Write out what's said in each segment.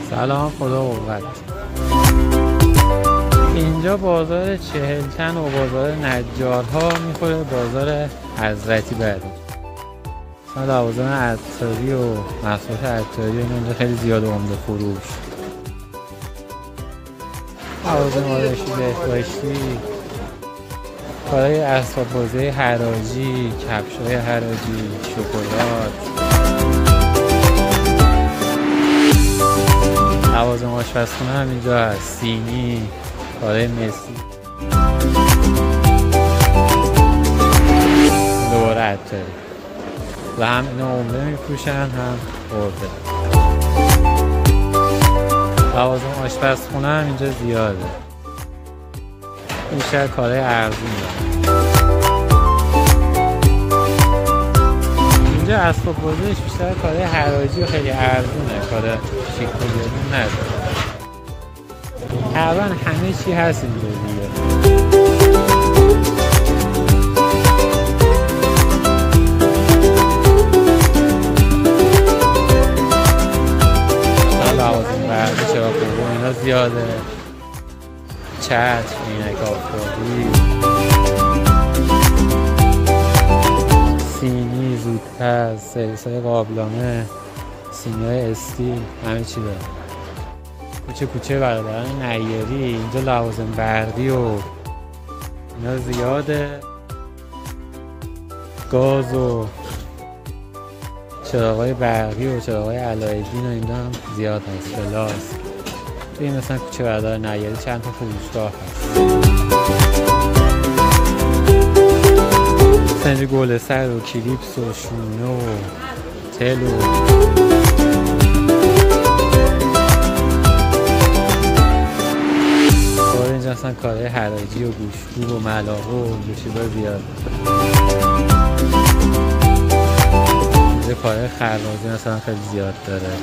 سلام، خدا قوت. اینجا بازار چهلتن و بازار نجارها میخوره بازار حضرتی بری. مثلا لوازم عطاری و محصولات عطاری اینجا خیلی زیاده، عمده فروش. لوازم آرایشی بهداشتی، کارهای اسباب بازی حراجی، کفش‌های حراجی، شکلات، لوازم آشپزخونه هم اینجا هست، سینی، کارهای مسی، دوباره عطاری و هم اینا عمده میفروشن هم خورده. لوازم آشپزخونه هم اینجا زیاده، بیشتر کارهای ارزونه. اینجا اسباب بازیش بیشتر کارهای حراجی و خیلی ارزونه، کار شیک و گرون نداره. تقریبا همه چی هست اینجا دیگه. لوازم برقی، چراغ قوه اینا زیاده، چتر، عینک آفتابی، سینی، زودپز، سرویس‌های قابلمه، سینی‌های استیل، همه چی داره. کوچه برادران نیاری، اینجا لوازم برقی و اینا زیاده، گاز و چراغ‌های برقی و چراغ‌های علایدین و اینا هم زیاد هست. فلاس توی مثلا کوچه برادران نیاری چند تا فروشگاه هست. مثلا اینجا گل سر و کلیپس و شونه و تل و اینجا اصلا کارهای حراجی و گوشتور و ملاقه و چیزا زیاد. اینجا کارهای خرازی مثلا خیلی زیاد داره.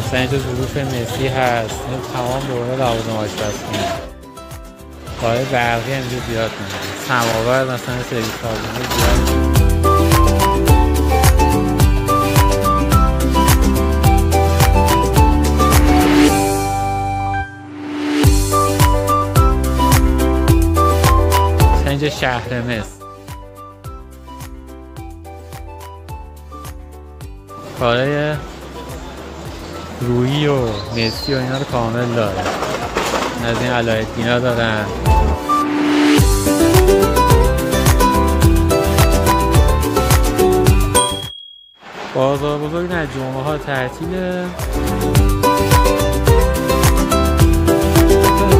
مثلا اینجا ظروف مسی هست، این تمام دوره لوازم آشپزخونه. کارهای برقی اینجا زیاد میشه، سماور مثلا سرویس کابینه زیاد. اینجا شهر مصر، کارهای رویی و مسی و اینا رو کامل داره. از این علایدینا دارن. بازار بزرگ نه، جمعه ها تعطیله.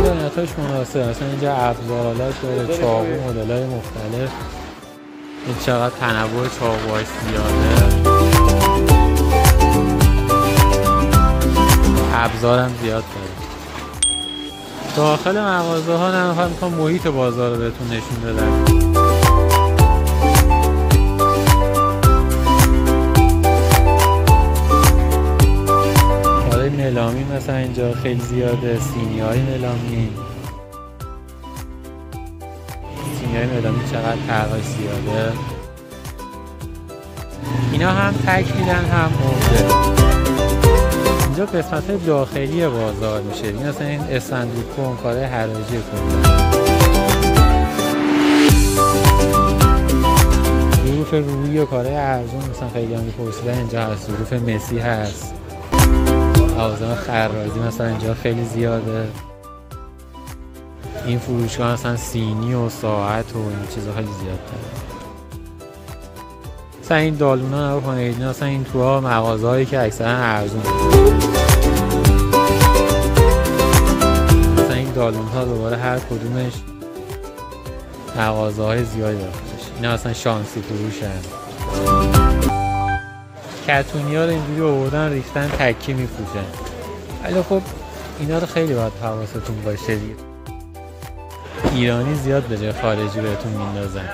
قیمتاش مناسبه، مثلا اینجا ابزارالات داره، چاقو مدل‌های مختلف. این چقدر تنوع چاقوهاش زیاده، ابزارم زیاد داره. داخل مغازه ها نمیخوام میخوام محیط بازار رو بهتون نشون بدم. کارهای ملامین مثلا اینجا خیلی زیاده، سینی های ملامین چقدر طرحش زیاده. اینا هم تک میدن هم مرده. اینجا قسمت های داخلی بازار میشه. این مثلا این اسندوق کن، کارهای حراجی کن، ظروف رویی و کارهای ارزون مثلا خیلی هم میپرسیدن اینجا هست. ظروف مسی هست، لوازم خرازی مثلا اینجا خیلی زیاده. این فروشگاه مثلا سینی و ساعت و این چیزا خیلی زیاد داره. مثلا این دالونا نگاه کنید، این مثلا این توها مغازه هایی که اکثرا ارزون مثلا این دالون ها دوباره هر کدومش مغازه های زیادی داره. اینا مثلا شانسی فروش هست. کتونی ها رو اینجوری آوردن ریختن تکی میفروشن. ولی خب اینا رو خیلی باید حواستون باشه دیگه. ایرانی زیاد به جای خارجی بهتون میندازن.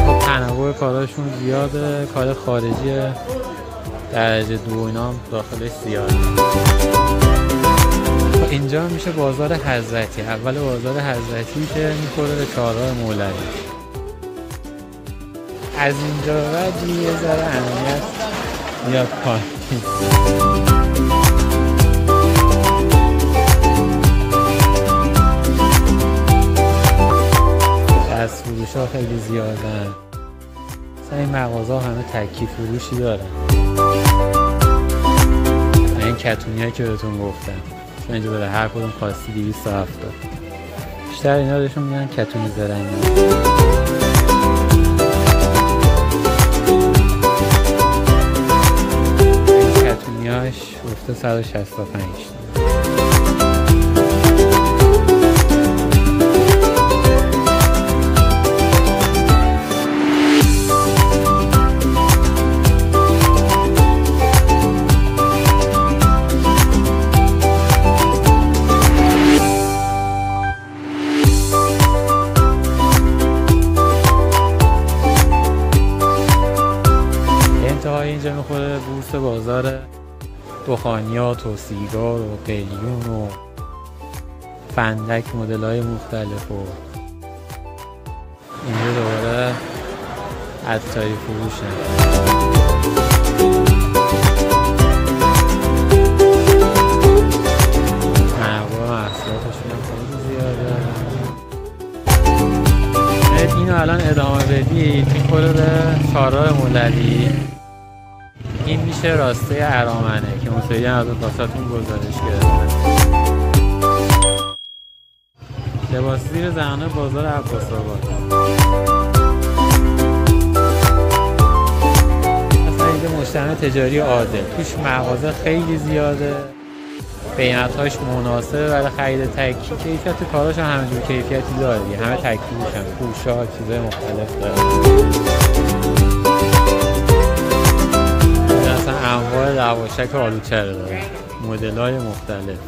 خب تنوع کاراشون زیاده، کار خارجی درجه 2 اینا هم داخلش زیاده. اینجا میشه بازار حضرتی، اول بازار حضرتی که میخوره به چهارراه مولوی. از اینجا بعد یه ذره امنیت میاد پایین. از فروش ها خیلی زیادن. مثلا این مغازه همه تکی فروشی دارن. این کتونی هایی که بهتون گفتم اینجا بره هر کدوم خواستی 270. بیشتر اینا بهشون میگن کتونی زرنگی. این کتونی هاش گفته 165. اینجا میخوره بورس بازار دخانیات و سیگار و قلیون و فندک مدل های مختلف و اینجا دوباره عطاری فروشه. منابع محصولاتشون هم خیلی زیاده. اینو الان ادامه بدید میخوره به چهارراه مولوی. این میشه راسته ارامنه که مسئولی از واسهتون گزارش گرفتم. لباس زیر زنانه بازار عباس‌آباد. مثلا اینجا مجتمع تجاری عادل، توش مغازه خیلی زیاده، قیمت‌هاش مناسبه برای خرید تکی، کیفیت کاراش هم همه جور کیفیتی داره، همه تکی میشن، پوشاک چیزای مختلف داره. انواع لواشک آلوچه رو داره، مدل های مختلف.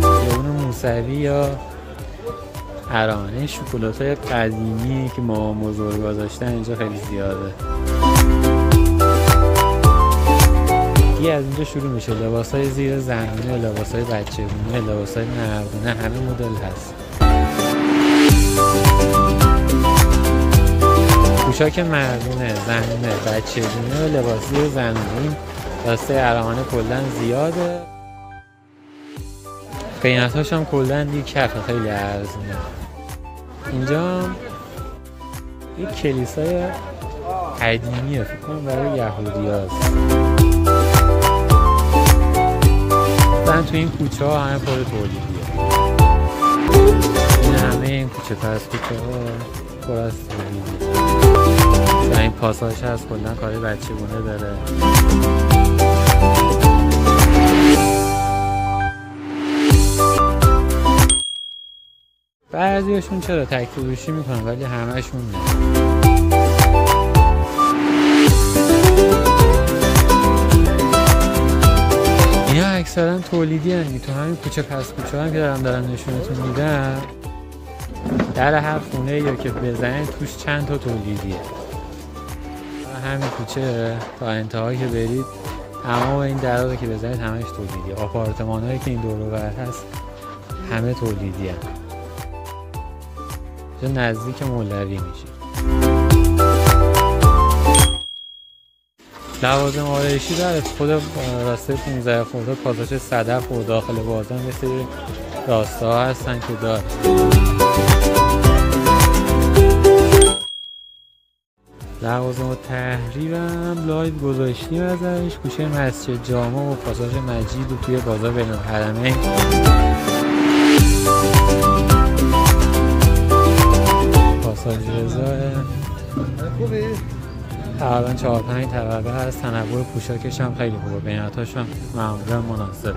خیابون موسوی یا ارامنه شکلات های قدیمی که ما بزرگا داشتن اینجا خیلی زیاده. دیگه از اینجا شروع میشه لباس های زیر زنونه، لباس های بچگونه، لباس های مردونه، همه مدل هست. پوشاک مردونه، زنونه، بچگونه و لباسی زنونه. این راسته ارامنه کلا زیاده. قیمت‌هاش هم کلا دیگه کفه، خیلی ارزونه. اینجا یک کلیسای قدیمیه، فکر کنم برای یهودی هست. مثلا تو این کوچه ها همه پر تولیدیه. این همه این کوچه پس کوچه ها پر از تولیدیه. مثلا این پاساژ هست کلا کاری بچگونه داره. بعضیاشون چرا تک فروشی میکنن ولی همه‌شون نه. اینا اکثرا تولیدی هستند. تو همین کوچه پس کوچه هم که دارم نشونتون میدم، در هر خونه یا که بزنید توش چند تا تولیدیه. همین کوچه تا انتهایی که برید تمام این درها رو که بزنید همش تولیدیه. آپارتمان‌هایی که این دور و بر هست همه تولیدی هست. نزدیک مولوی میشه. لوازم آرایشی داره. خود راسته 15 خورده پاساژ صدف و داخل بازار یه سری راستا هستن که داره. لوازم تحریرم لایو گذاشتیم ازش. کوچه مسجد جامع و پاساژ مجید و توی بازار بین الحرمین. پاساژ رضا تقریبا 4-5 طبقه هست. تنوع پوشاکش هم خیلی خوبه، قیمتاش هم معمولا مناسب.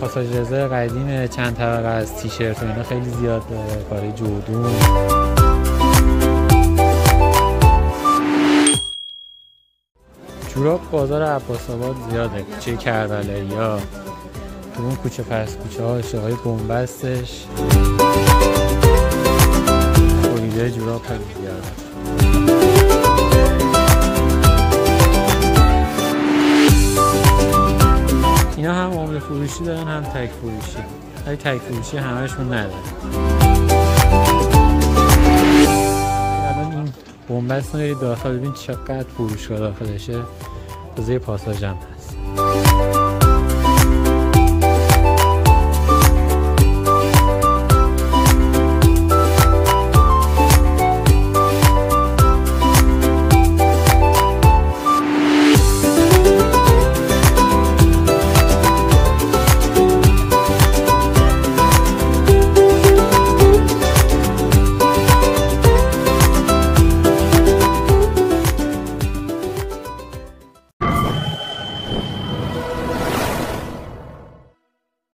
پاساژ رضا قدیم چند طبقه از تیشرت و اینا خیلی زیاد داره، کار جودون. جوراب بازار عباس‌آباد زیاده، کوچه کربلایی ها، تو اون کوچه پس کوچه ها اشتهای بنبستش تولیده جوراب خیلی زیاده. اینا هم عمره فروشی دارن هم تک فروشی، ولی تک فروشی همه‌شون نداره. الان این بنبست رو داخل ببین چقدر فروشگاه داخلشه، تازه پاساژ هم هست.